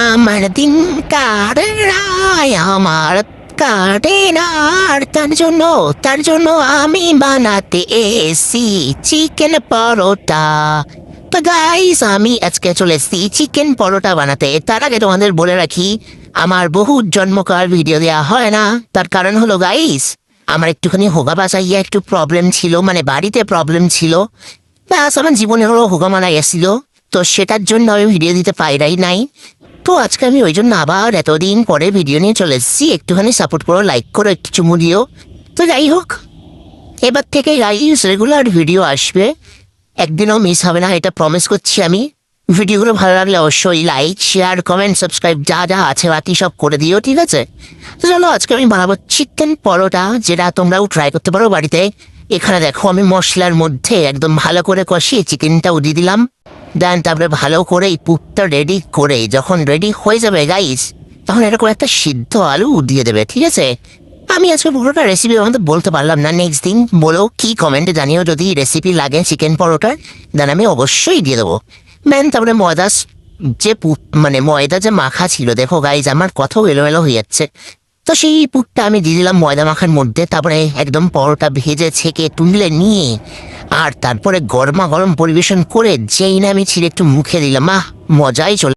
আমার দিন কাটে রায় আমার কাটে না আর তার জন্য আমি বানাতে এসি চিকেন পরোটা। তো গাইস আমি আজকে চলে এসেছি চিকেন পরোটা বানাতে। তার আগে তোমাদের বলে রাখি আমার বহু জন্মকার ভিডিও দেওয়া হয় না, তার কারণ হলো গাইস আমার একটুখানি হোগা বাসাইয়া একটু প্রবলেম ছিল, মানে বাড়িতে প্রবলেম ছিল, ব্যাস আমার জীবনে হলো হোগা মারা গেছিল। তো সেটার জন্য আমি ভিডিও দিতে পাইরাই নাই। তো আজকে আমি ওই জন্য আবার এতদিন পরে ভিডিও নিয়ে চলে এসেছি। একটুখানি সাপোর্ট করো, লাইক করো, একটু চুমু দিও। তো যাই হোক, এবার থেকে গাইস রেগুলার ভিডিও আসবে, একদিনও মিস হবে না, এটা প্রমিস করছি আমি। ভিডিওগুলো ভালো লাগলে অবশ্যই লাইক, শেয়ার, কমেন্ট, সাবস্ক্রাইব যা যা আছে বাকি সব করে দিও, ঠিক আছে? তো চলো আজকে আমি বানাবো চিকেন পরোটা, যেটা তোমরাও ট্রাই করতে পারো বাড়িতে। এখানে দেখো আমি মশলার মধ্যে একদম ভালো করে কষিয়ে চিকেনটাও দিয়ে দিলাম। দেন তারপরে ভালো করে এই পুরটা রেডি করে যখন রেডি হয়ে যাবে গাইস, তখন এরকম একটা সিদ্ধ আলু দিয়ে দেবে, ঠিক আছে? আমি আজকে পুরোটা রেসিপি আমাদের বলতে পারলাম না, নেক্সট দিন বলো, কি কমেন্টে জানিও যদি রেসিপি লাগে চিকেন পরোটার, দেন আমি অবশ্যই দিয়ে দেবো। ম্যান তারপরে মানে ময়দা যে মাখা ছিল, দেখো গাইজ আমার কথাও এলোমেলো হয়ে যাচ্ছে। তো সেই পুরটা আমি দিয়ে দিলাম ময়দা মাখার মধ্যে, তারপরে একদম পরোটা ভেজে ছেঁকে তুলে নিয়ে আর তারপরে গরমা গরম পরিবেশন করে যেই না আমি ছিঁড়ে একটু মুখে দিলাম, মজাই চলে।